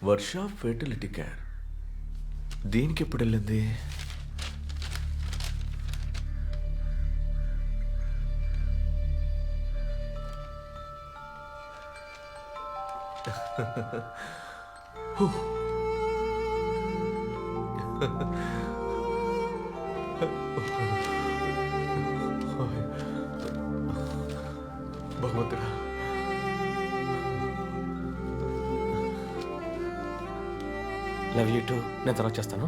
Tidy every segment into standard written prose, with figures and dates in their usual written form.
వర్ష fertility care దీనికి ఎప్పుడు వెళ్ళింది? భగవంతుడా, లవ్ యూ టూ. నేను తర్వాత చేస్తాను.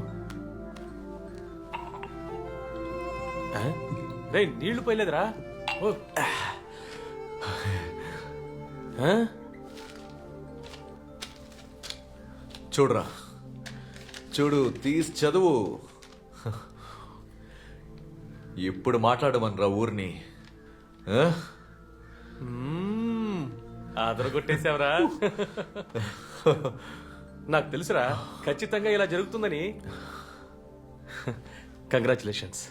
రే నీళ్లు పోయలేదురా. చూడరా, చూడు, తీసి చదువు. ఎప్పుడు మాట్లాడమనరా ఊరిని? ఆదర కొట్టేసావరా. నాకు తెలుసురా ఖచ్చితంగా ఇలా జరుగుతుందని. కంగ్రాచులేషన్స్.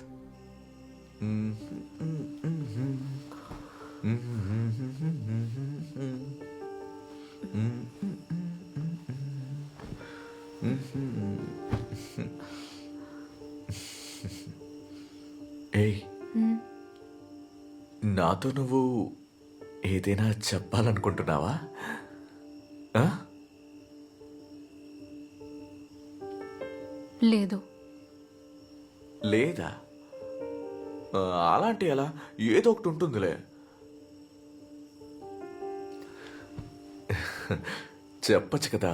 ఏయ్, నాతో నువ్వు ఏదైనా చెప్పాలనుకుంటున్నావా? లేదు. లేదా? అలాంటి ఎలా? ఏదో ఒకటి ఉంటుందిలే. చెప్పచ్చు కదా.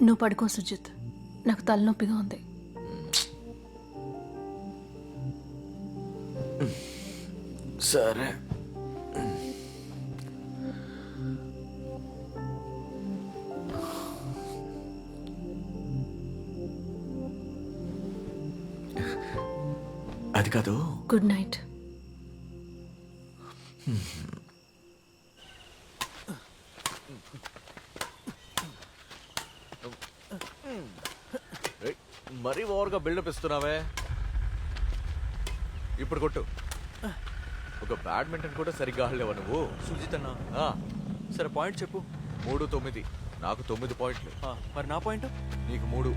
నువ్వు పడుకో సుజిత్, నాకు తలనొప్పిగా ఉంది. సరే. అది కాదు. Good night. మరీ ఓవర్గా బిల్డప్ ఇస్తున్నావే. ఇప్పుడు కొట్టు. ఒక బ్యాడ్మింటన్ కూడా సరిగ్గా ఆడలేవా నువ్వు? సుజిత్ అన్న, సరే పాయింట్ చెప్పు. 3-9. నాకు 9 పాయింట్లు. మరి నా పాయింట్? నీకు 3.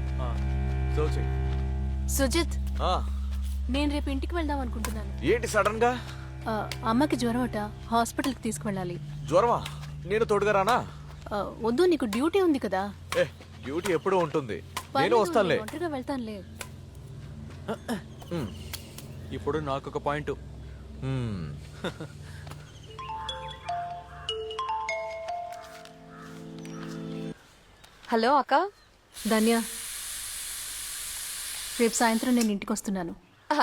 సర్వ్ చెయ్యి. సుజిత్, నేను రేపు ఇంటికి వెళ్దాం అనుకుంటున్నాను. ఏంటి సడన్ గా? అమ్మకి జ్వరం అట, హాస్పిటల్కి తీసుకువెళ్ళాలి. జ్వరమా? నేను తోడుగా రానా? వద్దు, నీకు డ్యూటీ ఉంది కదా. డ్యూటీ ఎప్పుడూ ఉంటుంది. నేను వస్తానులే. ఒంటరిగా వెళ్తానులే. ఇప్పుడు నాకు ఒక పాయింట్. హలో అక్క. ధన్య, రేపు సాయంత్రం నేను ఇంటికి వస్తున్నాను.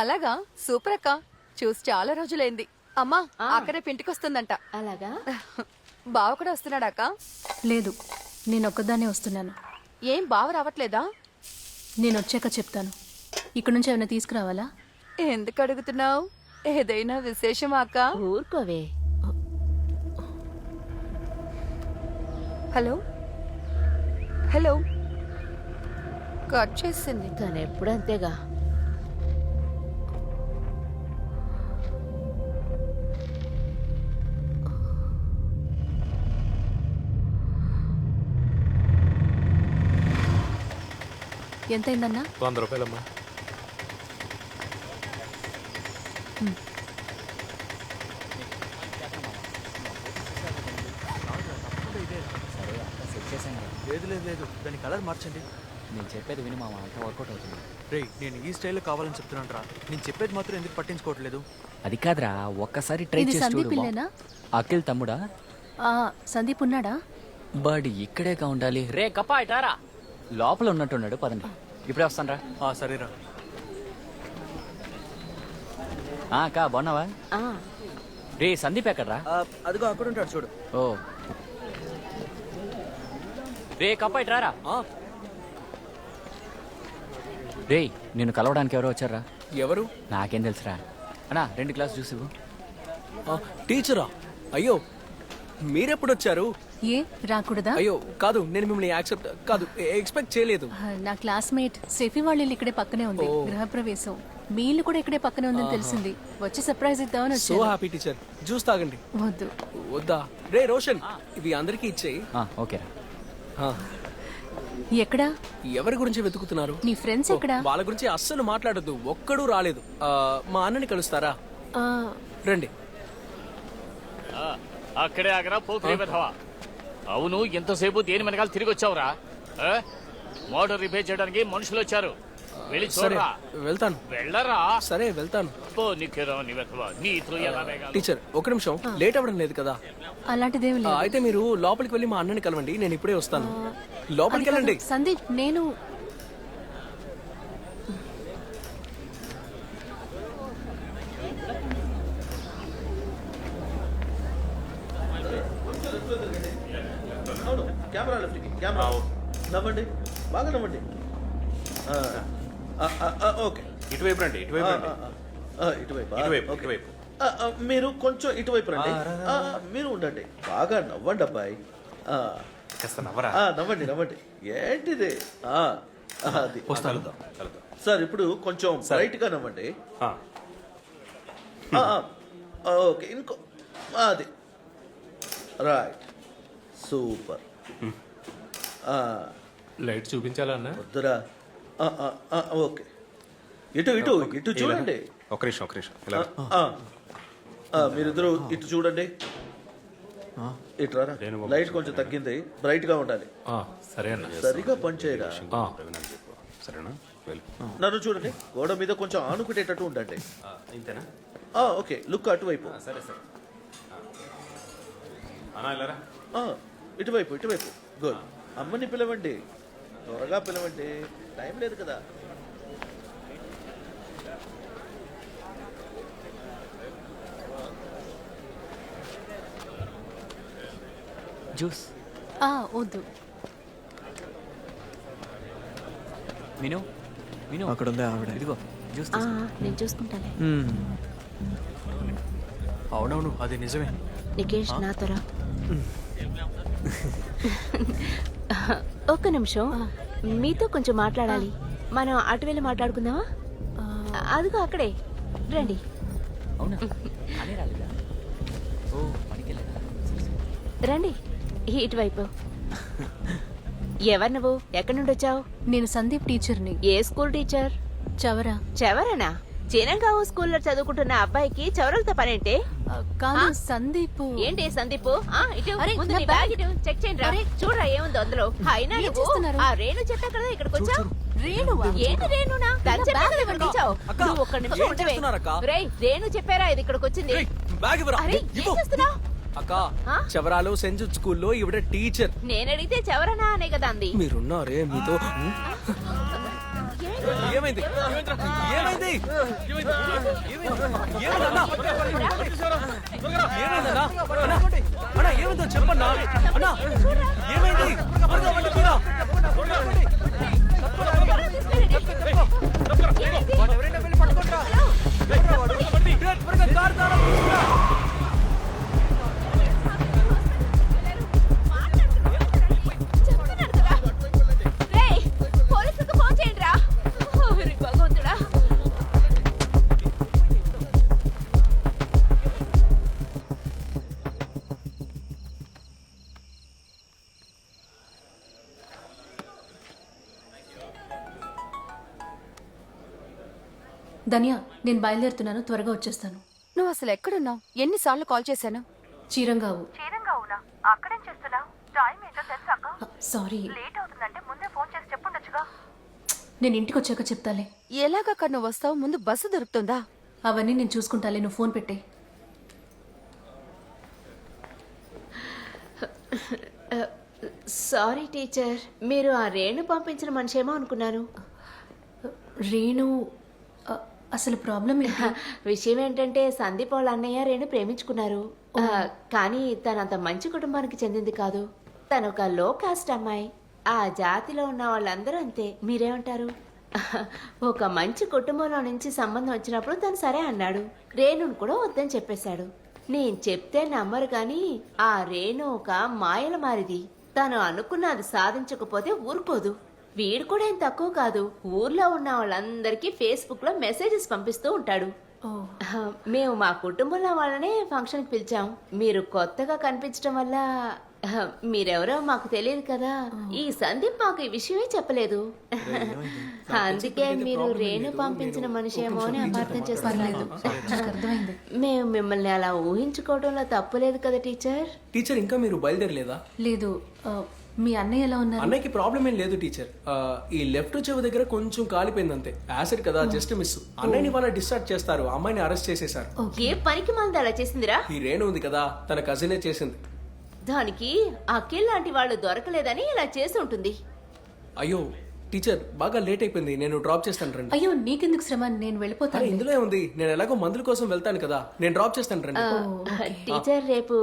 అలాగా? సూపర్ అక్క, చూసి చాలా రోజులైంది. అమ్మా, అక్క రేపు ఇంటికి వస్తుందంట. అలాగా? బావ కూడా వస్తున్నాడా అక్క? లేదు, నేను ఒక్కదాన్నే వస్తున్నాను. ఏం బావ రావట్లేదా? నేను వచ్చాక చెప్తాను. ఇక్కడ నుంచి ఏమైనా తీసుకురావాలా? ఎందుకు అడుగుతున్నావు? ఏదైనా విశేషమా అక్క? ఊరుకోవే. హలో హలో, కట్ చేసింది. తను ఎప్పుడు అంతేగా. ఎంతైందన్నా? 100 రూపాయలమ్మా. లేదు లేదు లేదు, దాని కలర్ మార్చండి. నేను చెప్పేది విని మామ, అంతా వర్కౌట్ అవుతుంది. రే, నేను ఈ స్టైల్లో కావాలని చెప్తున్నాను రా. నేను చెప్పేది మాత్రం ఎందుకు పట్టించుకోవట్లేదు? అది కాదురా, ఒక్కసారి ట్రై ఇది చేసి సందీప్ చూడు. ఇల్లేనా? అఖిల్ తమ్ముడా? సందీప్ ఉన్నాడా? బడ్ ఇక్కడేగా ఉండాలి. రే కప్పా, ఇటారా. లోపల ఉన్నట్టున్నాడు, పదండి. ఇప్పుడే వస్తాను రా. సరేరా. అక్క బాగున్నావా? రే సందీప్ ఎక్కడ్రా? అదిగో అక్కడ ఉంటాడు చూడు. ఓ రే కప్పా, ఇటారా. రే నేను కలవడానికి ఎవరో వచ్చారా? ఎవరు? నాకేం తెలుసురా. అన్నా 2 గ్లాస్ జ్యూస్ ఇవ్వు. టీచరా? అయ్యో, మీరెప్పుడు వచ్చారు? ఏ రాకూడదా? అయ్యో కాదు, నేను మిమ్మల్ని ఎక్స్పెక్ట్ చేయలేదు. నా క్లాస్మేట్ సెఫీ వాళ్ళ ఇల్లు ఇక్కడే పక్కనే ఉంది. గృహప్రవేశం మీ ఇల్లు కూడా ఇక్కడే పక్కనే ఉందని తెలిసింది. వచ్చి సర్ప్రైజ్ ఇద్దామని సో వచ్చాను. Happy teacher. జ్యూస్ తాగండి. వద్దు. వద్దా? రే రోషన్, ఇవి అందరికీ ఇచ్చేయి. ఓకే ఎక్కడా? ఎవరి గురించి వెతుకుతున్నారు? నీ ఫ్రెండ్స్ ఎక్కడా? వాళ్ళ గురించి అస్సలు మాట్లాడొద్దు. ఒక్కడూ రాలేదు. మా అన్నని కలుస్తారా? ఆ, రండి. అక్కడే ఆగరా పోకిరి వెధవా. అవును, ఎంతసేపు దేని వెనకాల తిరిగి వచ్చావురా? మోటార్ రిపేర్ చేయడానికి మనుషులు వచ్చారు. వెళ్ళి సరే చూడరా. వెళ్తాను. వెళ్ళరా. సరే వెళ్తాను. పో నిక్కేరా నీ వెధవా. నీతో ఎలా వేగాలి? టీచర్ ఒక నిమిషం, లేట్ అవ్వడం లేదు కదా? అలాంటిదేమి లేదు. అయితే మీరు లోపలికి వెళ్ళి మా అన్నని కలవండి, నేను ఇప్పుడే వస్తాను. లోపలికి వెళ్ళండి. సందీప్, నేను కెమెరా లిఫ్ట్కి కెమెరా నవ్వండి, బాగా నవ్వండి. ఓకే, ఇటువైపు రండి, ఇటువైపు రండి. ఇటువైపు ఇటువైపు, ఓకే. ఇటువైపు. మీరు కొంచెం ఇటువైపు రండి. మీరు ఉండండి, బాగా నవ్వండి అబ్బాయి. కాస్త నవ్వరా. నవ్వండి నవ్వండి. ఏంటిది? అది వస్తాను. సార్ ఇప్పుడు కొంచెం బ్రైట్ గా నవ్వండి. ఓకే, ఇంకో అది రైట్, సూపర్. లైట్ చూపించాలా అన్న? వద్దురా. ఓకే, ఇటు ఇటు ఇటు చూడండి. ఒక నిమిషం ఇలా. మీరిద్దరు ఇటు చూడండి. ఇటు రారా. లైట్ కొంచెం తగ్గింది, బ్రైట్ గా ఉండాలి. సరే అన్న. సరిగా పనిచేయరా. సరేనా? నన్ను చూడండి, గోడ మీద కొంచెం ఆనుకునేటట్టు ఉండండి. ఇంతేనా? ఓకే, లుక్ అటువైపు. సరే సరే అన్నా వెళ్ళరా. ఇటువైపు ఇటువైపు. గుడ్. అమ్మని పిలవండి, త్వరగా పిలవండి, టైం లేదు కదా. జ్యూస్. వద్దు. విను విను, అక్కడ ఉంది ఆవిడ. ఇదిగో జ్యూస్. నేను చూసుకుంటాను. అవునవును, అది నిజమే. నికేష్ నాతో రా. ఒక్క నిమిషం, మీతో కొంచెం మాట్లాడాలి. మనం అటు వెళ్ళి మాట్లాడుకుందామా? అదిగో అక్కడే, రండి. అవునా? అనే రాలేదా? ఓ పనికెళ్ళారా? రండి ఇటువైపు. ఎవరు నువ్వు? ఎక్కడి నుండి వచ్చావు? నేను సందీప్ టీచర్ని. ఏ స్కూల్ టీచర్? చవరా. చవరనా? చినంగావు స్కూల్లో చదువుకుంటున్న అబ్బాయికి చవరలతో పనేంటే? కాదు సందీప్. ఏంటి సందీప్? ముందు నీ బ్యాగ్ ఇటు చెక్ చేయండి రా. చూడరా ఏముందో అందులో. అయినా నువ్వు ఆ రేణు చెప్పా కదా ఇక్కడికి వచ్చావు. రేణు? ఏంటి రేణునా? నువ్వు ఒక్క నిమిషం ఉండవే. రేయ్, రేణు చెప్పారా ఇది ఇక్కడికి వచ్చింది? బ్యాగ్ ఇవ్వరా. అరే ఏం చేస్తున్నావు? అక్క, చవరాలో సెంట్ జూడ్ స్కూల్లో ఇవిడ టీచర్. నేను అడిగితే చవరనా అనే కదా అంది. మీరున్నారే, మీతో ఏమైంది? ఏమైంది? ఏమైందన్నా? ఏమైందో చెప్పన్నా. అన్నా ఏమైంది? ధన్య, నేను బయలుదేరుతున్నాను, త్వరగా వచ్చేస్తాను. నువ్వు అసలు ఎక్కడున్నావు? ఎన్నిసార్లు కాల్ చేశాను? చీరంగావు. చీరంగావునా? అక్కడేం చేస్తున్నావు? టైం ఏంటో తెలుసాక? సారీ, లేట్ అవుతుందంటే ముందే ఫోన్ చేసి చెప్పుండొచ్చుగా. నేను ఇంటికి వచ్చాక చెప్తాలే. ఎలాగక్క నువ్వు వస్తావు? ముందు బస్సు దొరుకుతుందా? అవన్నీ నేను చూసుకుంటాలే, నువ్వు ఫోన్ పెట్టే. సారీ టీచర్, మీరు ఆ రేణు పంపించిన మనిషేమో అనుకున్నాను. రేణు అసలు ప్రాబ్లం ఏంటి? విషయం ఏంటంటే సందీప్ వాళ్ళ అన్నయ్య రేణు ప్రేమించుకున్నారు. కానీ తనంత మంచి కుటుంబానికి చెందింది కాదు. తను ఒక లో కాస్ట్ అమ్మాయి. ఆ జాతిలో ఉన్న వాళ్ళందరూ అంతే. మీరేమంటారు? ఒక మంచి కుటుంబంలో నుంచి సంబంధం వచ్చినప్పుడు తను సరే అన్నాడు. రేణును కూడా వద్దని చెప్పేశాడు. నేను చెప్తే నమ్మరు కానీ ఆ రేణు ఒక మాయల మారిది. తను అనుకున్నది సాధించకపోతే ఊరుకోదు. వీడు కూడా ఏం తక్కువ కాదు. ఊర్లో ఉన్న వాళ్ళందరికీ ఫేస్బుక్ లో మెసేజెస్ పంపిస్తూ ఉంటాడు. మేము మా కుటుంబంలో వాళ్ళనే ఫంక్షన్ కి పిలిచాం. మీరు కొత్తగా కనిపించడం వల్ల మీరెవరో మాకు తెలియదు కదా. ఈ సందీప్ మాకు ఈ విషయమే చెప్పలేదు. అందుకే మీరు రేణు పంపించిన మనిషి ఏమో అని అపార్థం చేస్తున్నారు. మేము మిమ్మల్ని అలా ఊహించుకోవడంలో తప్పులేదు కదా టీచర్. టీచర్ ఇంకా మీరు బయలుదేరలేదా? లేదు. మీ అన్నయ్య ఎలా ఉన్నారు? అన్నయ్యకి ప్రాబ్లం ఏం లేదు టీచర్. ఈ లెఫ్ట్ చెవి దగ్గర కొంచెం కాలిపోయింది అంతే. యాసిడ్ కదా, జస్ట్ మిస్. అన్నయ్యని వాళ్ళ డిశ్చార్జ్ చేస్తారు. అమ్మాయిని అరెస్ట్ చేసేశారు. ఏ పనికి మంది అలా చేసిందిరా? ఈ రేణు ఉంది కదా, తన కజినే చేసింది. దానికి అఖిల్ లాంటి వాళ్ళు దొరకలేదని ఇలా చేసి ఉంటుంది. అయ్యో టీచర్, బాగా లేట్ అయిపోయింది. నేను డ్రాప్ చేస్తాను రండి. అయ్యో నీకెందుకు శ్రమ, నేను అరే వెళ్ళిపోతాను. ఇందులో ఏముంది, నేను ఎలాగో మందుల కోసం వెళ్తాను కదా, నేను డ్రాప్ చేస్తాను రండి. టీచర్ రేపు